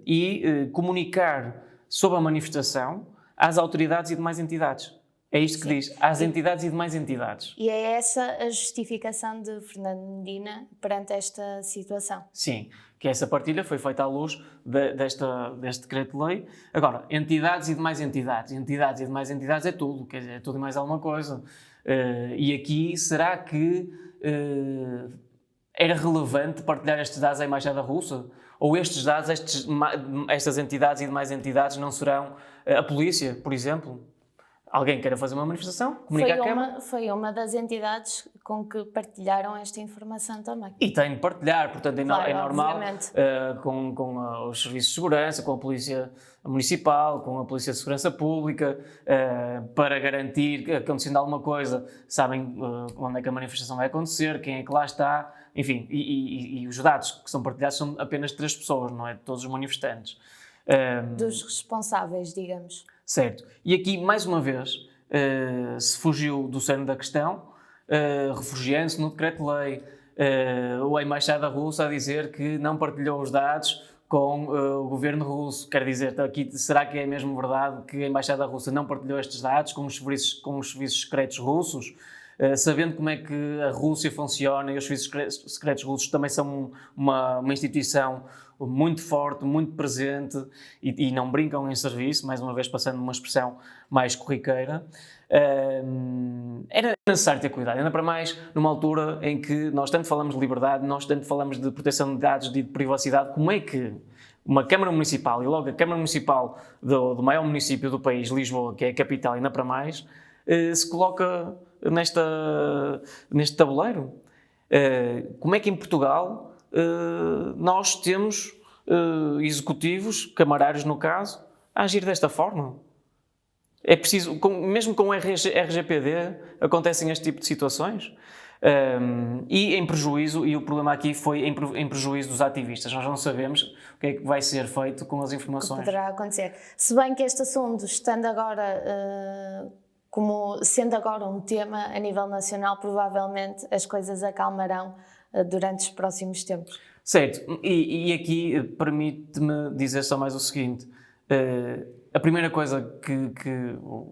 e comunicar sobre a manifestação às autoridades e demais entidades. É isto que diz, às entidades e demais entidades. E é essa a justificação de Fernando Medina perante esta situação? Sim, que essa partilha foi feita à luz deste decreto-lei. Agora, entidades e demais entidades. Entidades e demais entidades é tudo, quer dizer, é tudo e mais alguma coisa. E aqui, será que era relevante partilhar estes dados à Embaixada Russa? Ou estes dados, estas entidades e demais entidades não serão a polícia, por exemplo? Alguém queira fazer uma manifestação, comunicar à Câmara. Foi uma das entidades com que partilharam esta informação também. E tem de partilhar, portanto claro, é normal, com os serviços de segurança, com a Polícia Municipal, com a Polícia de Segurança Pública, para garantir que, acontecendo alguma coisa, sabem onde é que a manifestação vai acontecer, quem é que lá está, enfim, e os dados que são partilhados são apenas de 3 pessoas, não é de todos os manifestantes. Dos responsáveis, digamos. Certo. E aqui, mais uma vez, se fugiu do cerne da questão, refugiando-se no decreto-lei, ou a Embaixada Russa a dizer que não partilhou os dados com o governo russo. Quer dizer, aqui, será que é mesmo verdade que a Embaixada Russa não partilhou estes dados com os serviços secretos russos? Sabendo como é que a Rússia funciona, e os serviços secretos russos também são uma instituição muito forte, muito presente, e não brincam em serviço, mais uma vez passando uma expressão mais corriqueira, era necessário ter cuidado, ainda para mais numa altura em que nós tanto falamos de liberdade, nós tanto falamos de proteção de dados e de privacidade. Como é que uma Câmara Municipal, e logo a Câmara Municipal do maior município do país, Lisboa, que é a capital, ainda para mais, se coloca neste tabuleiro? Como é que em Portugal nós temos executivos, camarários no caso, a agir desta forma? É preciso, mesmo com o RGPD, acontecem este tipo de situações? E em prejuízo, e o problema aqui foi em prejuízo dos ativistas. Nós não sabemos o que é que vai ser feito com as informações. O que poderá acontecer. Se bem que este assunto, estando agora... sendo agora um tema a nível nacional, provavelmente as coisas acalmarão durante os próximos tempos. Certo, e aqui permite-me dizer só mais o seguinte, a primeira coisa que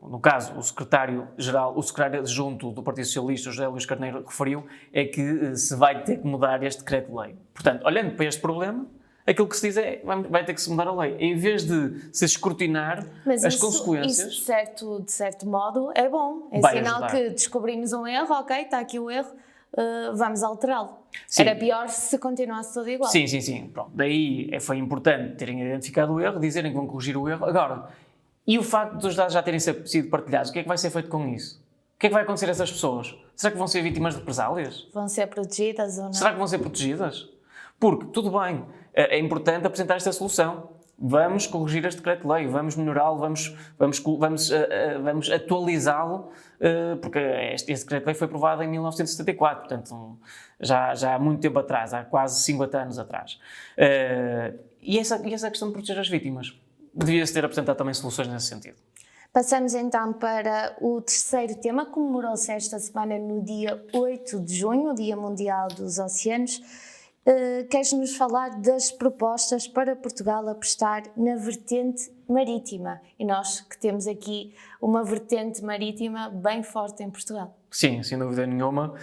no caso, o secretário-geral, o secretário adjunto do Partido Socialista, José Luís Carneiro, referiu, é que se vai ter que mudar este decreto-lei. Portanto, olhando para este problema, aquilo que se diz é vai ter que se mudar a lei. Em vez de se escrutinar as consequências... Isso, de certo modo, é bom. É sinal que descobrimos um erro, ok, está aqui o erro, vamos alterá-lo. Era pior se continuasse tudo igual. Sim. Pronto. Daí foi importante terem identificado o erro, dizerem que vão corrigir o erro. Agora, e o facto dos dados já terem sido partilhados, o que é que vai ser feito com isso? O que é que vai acontecer a essas pessoas? Será que vão ser vítimas de represálias? Vão ser protegidas ou não? Será que vão ser protegidas? Porque, tudo bem, é importante apresentar esta solução. Vamos corrigir este decreto-lei, vamos melhorá-lo, vamos atualizá-lo, porque este decreto-lei foi aprovado em 1974, portanto, já há muito tempo atrás, há quase 50 anos atrás. E essa questão de proteger as vítimas, devia-se ter apresentado também soluções nesse sentido. Passamos então para o terceiro tema, comemorou-se esta semana no dia 8 de junho, o Dia Mundial dos Oceanos. Queres-nos falar das propostas para Portugal apostar na vertente marítima? E nós que temos aqui uma vertente marítima bem forte em Portugal. Sim, sem dúvida nenhuma.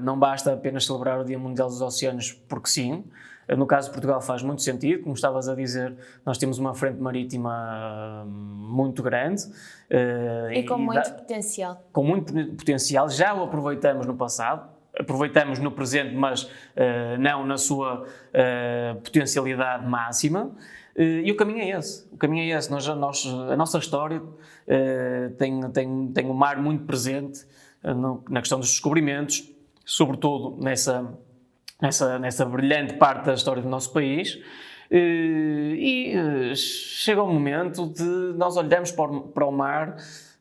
Não basta apenas celebrar o Dia Mundial dos Oceanos porque sim. No caso de Portugal faz muito sentido, como estavas a dizer, nós temos uma frente marítima muito grande. E com muito potencial. Com muito potencial, já o aproveitamos no passado, aproveitamos no presente, mas não na sua potencialidade máxima. E o caminho é esse. A nossa história tem o mar muito presente na questão dos descobrimentos, sobretudo nessa brilhante parte da história do nosso país, e chega o momento de nós olharmos para o mar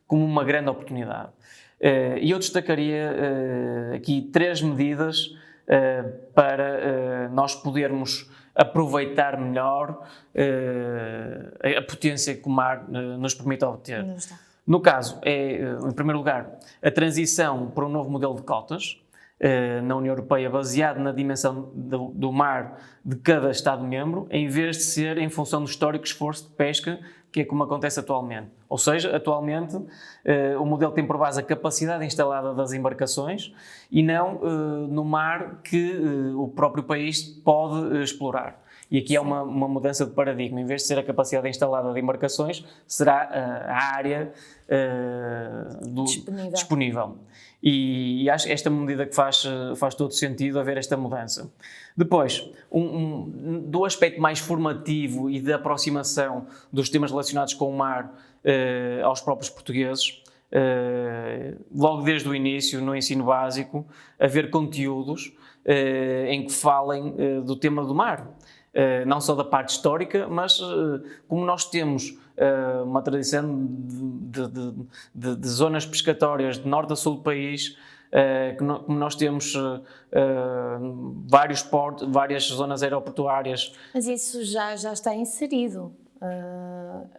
como uma grande oportunidade. E eu destacaria aqui 3 medidas para nós podermos aproveitar melhor a potência que o mar nos permite obter. No caso, em primeiro lugar, a transição para um novo modelo de cotas na União Europeia, baseado na dimensão do mar de cada Estado-membro, em vez de ser em função do histórico esforço de pesca, que é como acontece atualmente. Ou seja, atualmente o modelo tem por base a capacidade instalada das embarcações e não no mar que o próprio país pode explorar. E aqui há uma mudança de paradigma. Em vez de ser a capacidade instalada de embarcações, será a área disponível. E acho esta medida que faz todo sentido haver esta mudança. Depois, do aspecto mais formativo e de aproximação dos temas relacionados com o mar aos próprios portugueses, logo desde o início, no ensino básico, haver conteúdos em que falem do tema do mar. Não só da parte histórica, mas como nós temos uma tradição de zonas pescatórias de norte a sul do país, como nós temos vários portos, várias zonas aeroportuárias. Mas isso já está inserido.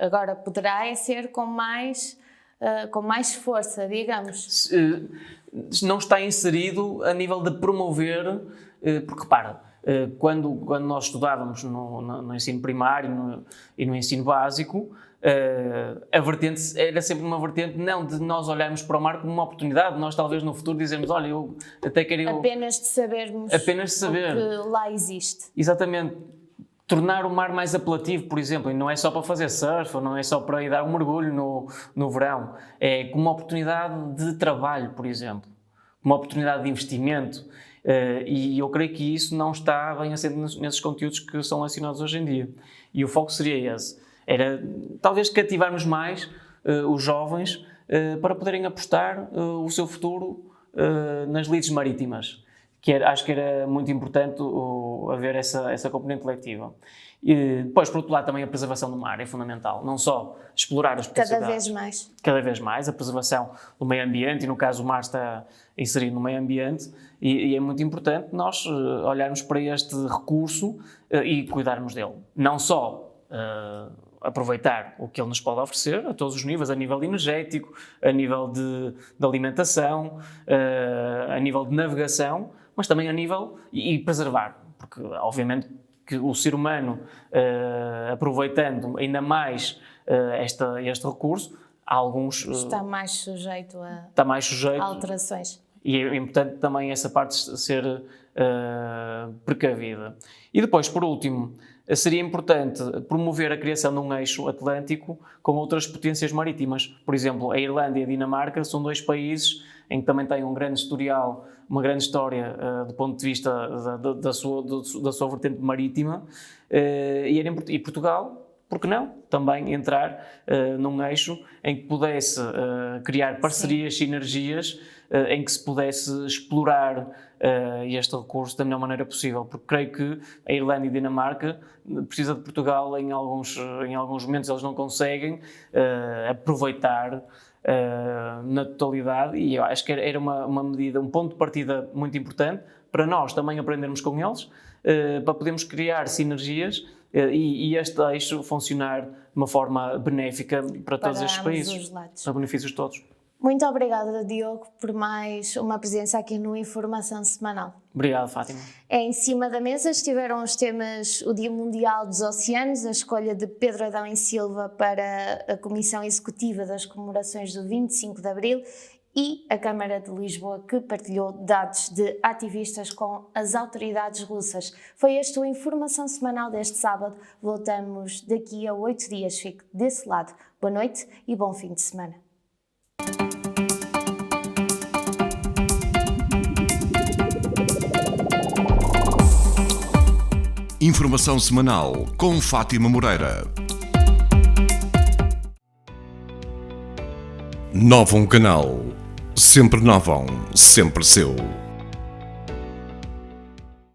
Agora poderá ser com mais força, digamos. Não está inserido a nível de promover, porque repara, quando nós estudávamos no ensino primário e no ensino básico, a vertente era sempre uma vertente não de nós olharmos para o mar como uma oportunidade, nós talvez no futuro dizermos, olha, eu até queria... Apenas de sabermos o que lá existe. Exatamente. Tornar o mar mais apelativo, por exemplo, e não é só para fazer surf, ou não é só para ir dar um mergulho no verão, é como uma oportunidade de trabalho, por exemplo, uma oportunidade de investimento. E eu creio que isso não está bem assente nesses conteúdos que são ensinados hoje em dia. E o foco seria esse. Era talvez cativarmos mais os jovens para poderem apostar o seu futuro nas lides marítimas. Acho que era muito importante haver essa componente coletiva. E depois, por outro lado, também a preservação do mar é fundamental. Não só explorar as potencialidades. Cada vez mais. A preservação do meio ambiente, e no caso o mar está inserido no meio ambiente, e é muito importante nós olharmos para este recurso e cuidarmos dele. Não só aproveitar o que ele nos pode oferecer a todos os níveis, a nível energético, a nível de alimentação, a nível de navegação, mas também a nível e preservar, porque obviamente que o ser humano, aproveitando ainda mais este recurso, há alguns... Está mais sujeito a alterações. E é importante também essa parte ser precavida. E depois, por último, seria importante promover a criação de um eixo atlântico com outras potências marítimas. Por exemplo, a Irlanda e a Dinamarca são 2 países em que também têm um grande historial, uma grande história do ponto de vista da sua vertente marítima, e Portugal, por que não, também entrar num eixo em que pudesse criar parcerias, sinergias, em que se pudesse explorar este recurso da melhor maneira possível, porque creio que a Irlanda e a Dinamarca precisa de Portugal em alguns momentos, eles não conseguem aproveitar na totalidade, e eu acho que era uma medida, um ponto de partida muito importante para nós também aprendermos com eles, para podermos criar sinergias e este eixo funcionar de uma forma benéfica para todos estes países, para benefícios de todos. Muito obrigada, Diogo, por mais uma presença aqui no Informação Semanal. Obrigado, Fátima. Em cima da mesa estiveram os temas: o Dia Mundial dos Oceanos, a escolha de Pedro Adão e Silva para a Comissão Executiva das Comemorações do 25 de Abril e a Câmara de Lisboa, que partilhou dados de ativistas com as autoridades russas. Foi este o Informação Semanal deste sábado. Voltamos daqui a 8 dias. Fique desse lado. Boa noite e bom fim de semana. Informação Semanal com Fátima Moreira. Novum Canal. Sempre Novum, sempre seu.